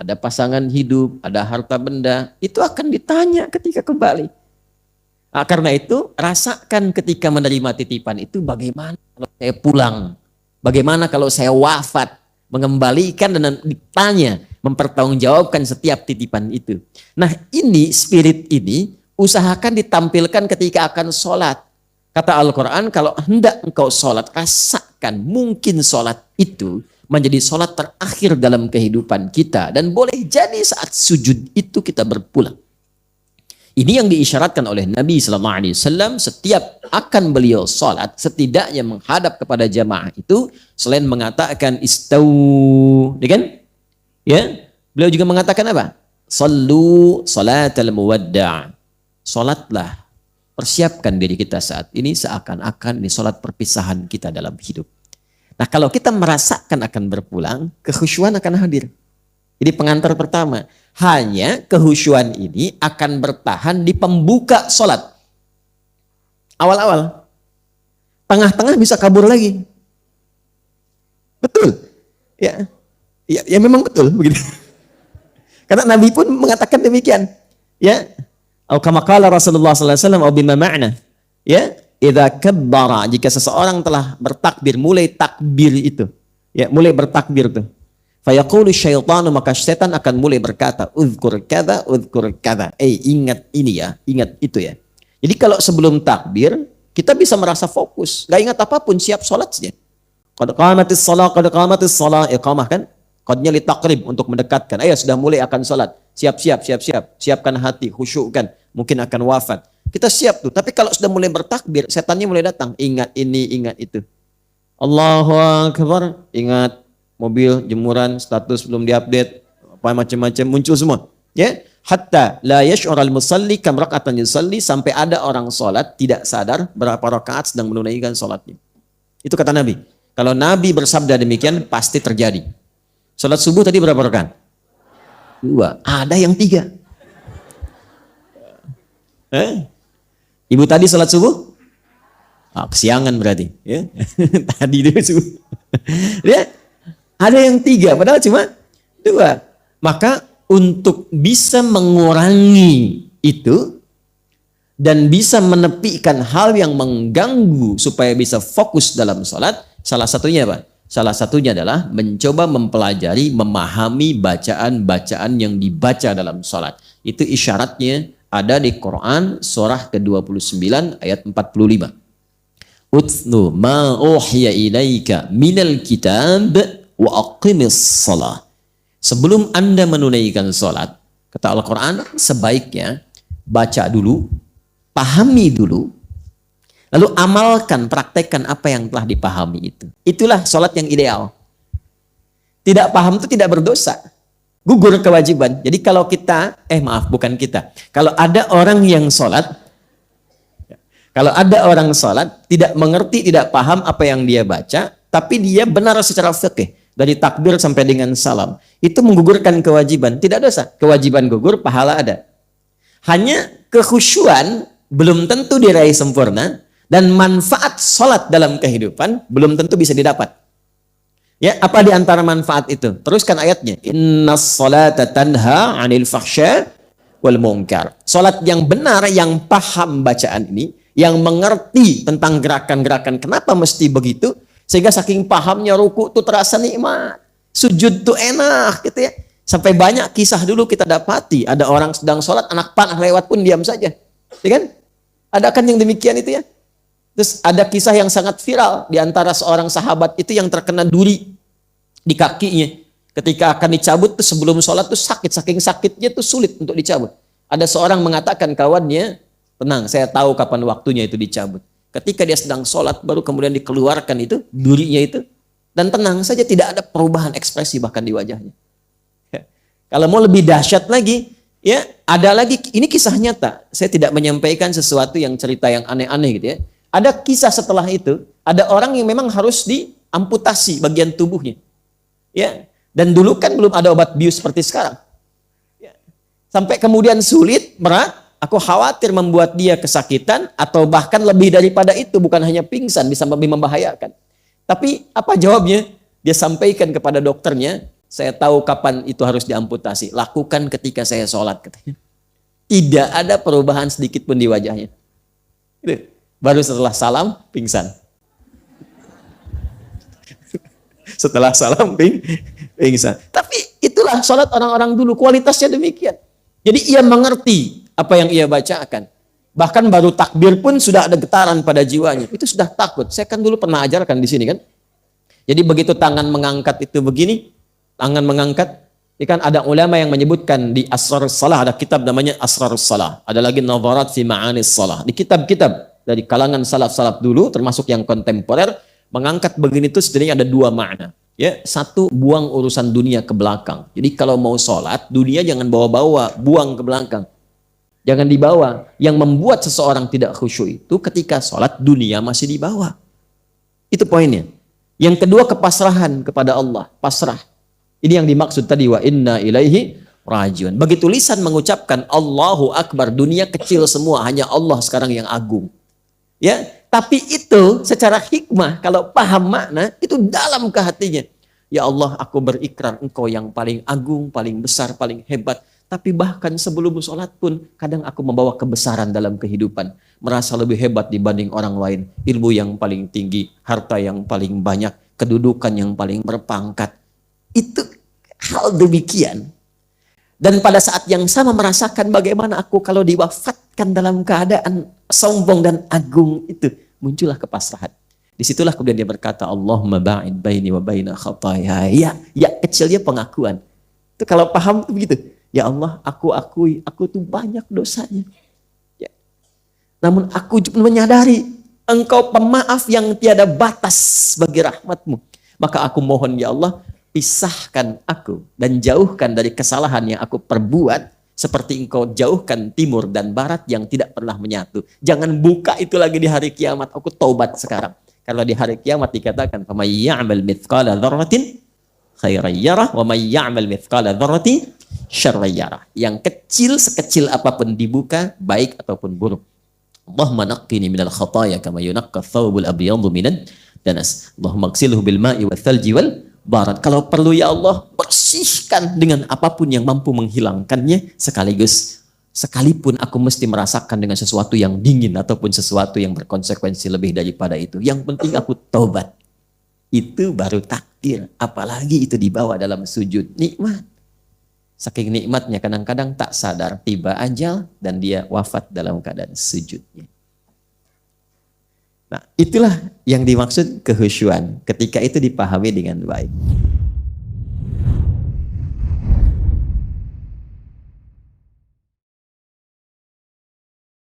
ada pasangan hidup, ada harta benda, itu akan ditanya ketika kembali. Nah, karena itu rasakan ketika menerima titipan itu, bagaimana kalau saya pulang, bagaimana kalau saya wafat, mengembalikan dan ditanya, mempertanggungjawabkan setiap titipan itu. Nah, ini spirit ini usahakan ditampilkan ketika akan sholat. Kata Al-Quran, kalau hendak engkau sholat, rasakan mungkin sholat itu menjadi sholat terakhir dalam kehidupan kita. Dan boleh jadi saat sujud itu kita berpulang. Ini yang diisyaratkan oleh Nabi SAW setiap akan beliau sholat, setidaknya menghadap kepada jamaah itu, selain mengatakan istau, kan? Ya, beliau juga mengatakan apa? Sallu salatal muwadda'. Sholatlah, persiapkan diri kita saat ini seakan-akan ini sholat perpisahan kita dalam hidup. Nah, kalau kita merasakan akan berpulang, kekhusyuan akan hadir. Jadi pengantar pertama, hanya kekhusyuan ini akan bertahan di pembuka sholat. Awal-awal. Tengah-tengah bisa kabur lagi. Betul. Ya memang betul begitu. Karena Nabi pun mengatakan demikian. Ya. Atau kama qala Rasulullah sallallahu alaihi wasallam, atau bima ma'na. Ya. Idza kabbara, jika seseorang telah bertakbir, mulai takbir itu, ya, mulai bertakbir itu, fayaqulu syaitanu, maka setan akan mulai berkata, uzkur kada, ingat ini ya, ingat itu ya. Jadi kalau sebelum takbir, kita bisa merasa fokus, gak ingat apapun, siap sholat saja. Qad qamatis shalah, iqamah kan? Qadnya li taqrib, untuk mendekatkan. Ayo sudah mulai akan sholat, siap-siap, siapkan hati, khusyukkan, mungkin akan wafat. Kita siap tuh, tapi kalau sudah mulai bertakbir, setannya mulai datang. Ingat ini, ingat itu. Allahu Akbar, ingat mobil, jemuran, status belum diupdate, apa macam-macam muncul semua. Ya, hatta la yash'ural musalli kam raka'atan yusalli, sampai ada orang sholat tidak sadar berapa rakaat sedang menunaikan sholatnya. Itu kata Nabi. Kalau Nabi bersabda demikian, pasti terjadi. Sholat subuh tadi berapa rakaat? 2. Ada yang 3. Ibu tadi sholat subuh? Kesiangan berarti. Ya. Tadi dia subuh. Ya. Ada yang 3, padahal cuma 2. Maka untuk bisa mengurangi itu dan bisa menepikan hal yang mengganggu supaya bisa fokus dalam sholat, salah satunya apa? Salah satunya adalah mencoba mempelajari, memahami bacaan-bacaan yang dibaca dalam sholat. Itu isyaratnya ada di Quran surah ke-29 ayat 45. Utlu ma uhiya ilaika minal kitab wa aqimis shalah. Sebelum Anda menunaikan salat, kata Al-Quran, sebaiknya baca dulu, pahami dulu, lalu amalkan, praktekkan apa yang telah dipahami itu. Itulah salat yang ideal. Tidak paham itu tidak berdosa. Gugur kewajiban. Jadi kalau kita, bukan kita. Kalau ada orang yang sholat, tidak mengerti, tidak paham apa yang dia baca, tapi dia benar secara fikih, dari takbir sampai dengan salam, itu menggugurkan kewajiban. Tidak dosa. Kewajiban gugur, pahala ada. Hanya kekhusyuan belum tentu diraih sempurna, dan manfaat sholat dalam kehidupan belum tentu bisa didapat. Ya, apa di antara manfaat itu? Teruskan ayatnya. Innas salata tanha 'anil fahsya wal munkar. Salat yang benar, yang paham bacaan ini, yang mengerti tentang gerakan-gerakan kenapa mesti begitu, sehingga saking pahamnya ruku tuh terasa nikmat, sujud tuh enak gitu ya. Sampai banyak kisah dulu kita dapati, ada orang sedang sholat, anak panah lewat pun diam saja. Ya kan? Ada kan yang demikian itu ya? Terus ada kisah yang sangat viral di antara seorang sahabat itu yang terkena duri di kakinya. Ketika akan dicabut tuh sebelum sholat tuh sakit, saking sakitnya tuh sulit untuk dicabut. Ada seorang mengatakan kawannya, tenang, saya tahu kapan waktunya itu dicabut. Ketika dia sedang sholat baru kemudian dikeluarkan itu durinya itu, dan tenang saja, tidak ada perubahan ekspresi bahkan di wajahnya. Ya. Kalau mau lebih dahsyat lagi, ya ada lagi, ini kisah nyata. Saya tidak menyampaikan sesuatu yang cerita yang aneh-aneh gitu ya. Ada kisah setelah itu, ada orang yang memang harus diamputasi bagian tubuhnya. Ya, dan dulu kan belum ada obat bius seperti sekarang. Ya. Sampai kemudian sulit, berat, aku khawatir membuat dia kesakitan atau bahkan lebih daripada itu, bukan hanya pingsan, bisa lebih membahayakan. Tapi apa jawabnya? Dia sampaikan kepada dokternya, Saya tahu kapan itu harus diamputasi. Lakukan ketika saya sholat, katanya. Tidak ada perubahan sedikit pun di wajahnya. Gitu. Baru setelah salam, pingsan. Setelah salam, pingsan. Tapi itulah sholat orang-orang dulu. Kualitasnya demikian. Jadi ia mengerti apa yang ia bacakan. Bahkan baru takbir pun sudah ada getaran pada jiwanya. Itu sudah takut. Saya kan dulu pernah ajarkan di sini kan. Jadi begitu tangan mengangkat itu begini, tangan mengangkat, kan ada ulama yang menyebutkan di Asrarus Salah, ada kitab namanya Asrarus Salah. Ada lagi Nadharat fi Ma'anis Salah. Di kitab-kitab dari kalangan salaf-salaf dulu, termasuk yang kontemporer, mengangkat begini itu sebenarnya ada dua makna. Ya, satu, buang urusan dunia ke belakang. Jadi kalau mau sholat, dunia jangan bawa-bawa, buang ke belakang. Jangan dibawa. Yang membuat seseorang tidak khusyuk itu ketika sholat, dunia masih dibawa. Itu poinnya. Yang kedua, kepasrahan kepada Allah. Pasrah. Ini yang dimaksud tadi, wa inna ilaihi rajiun. Begitu lisan mengucapkan Allahu Akbar, dunia kecil semua, hanya Allah sekarang yang agung. Ya, tapi itu secara hikmah, kalau paham makna, itu dalam ke hatinya. Ya Allah, aku berikrar Engkau yang paling agung, paling besar, paling hebat. Tapi bahkan sebelum sholat pun, kadang aku membawa kebesaran dalam kehidupan. Merasa lebih hebat dibanding orang lain. Ilmu yang paling tinggi, harta yang paling banyak, kedudukan yang paling berpangkat. Itu hal demikian. Dan pada saat yang sama merasakan bagaimana aku kalau diwafatkan dalam keadaan sombong dan agung itu. Muncullah kepasrahan. Disitulah kemudian dia berkata, Allahumma ba'id baini wa baina khataya. Ya kecilnya pengakuan. Itu kalau paham itu begitu. Ya Allah, aku akui, aku tuh banyak dosanya. Ya. Namun aku menyadari, Engkau pemaaf yang tiada batas bagi rahmat-Mu. Maka aku mohon ya Allah, pisahkan aku dan jauhkan dari kesalahan yang aku perbuat, seperti Engkau jauhkan timur dan barat yang tidak pernah menyatu. Jangan buka itu lagi di hari kiamat, aku taubat sekarang. Kalau di hari kiamat dikatakan, فَمَنْ يَعْمَلْ مِثْقَالَ ذَرَّةٍ خَيْرًا يَرَهُ وَمَنْ يَعْمَلْ مِثْقَالَ ذَرَّةٍ syarran yarah. Yang kecil sekecil apapun dibuka, baik ataupun buruk. Allahumma naqqini minal khataya kama yunaqqa thawbul abyadu minan danas. Allahumma ghsilhu bil ma'i wal thalji wal barad. Kalau perlu ya Allah, bersihkan dengan apapun yang mampu menghilangkannya, sekaligus sekalipun aku mesti merasakan dengan sesuatu yang dingin ataupun sesuatu yang berkonsekuensi lebih daripada itu. Yang penting aku taubat. Itu baru takdir, apalagi itu dibawa dalam sujud. Nikmat. Saking nikmatnya kadang-kadang tak sadar tiba ajal dan dia wafat dalam keadaan sujudnya. Nah, itulah yang dimaksud kehusyuan ketika itu dipahami dengan baik.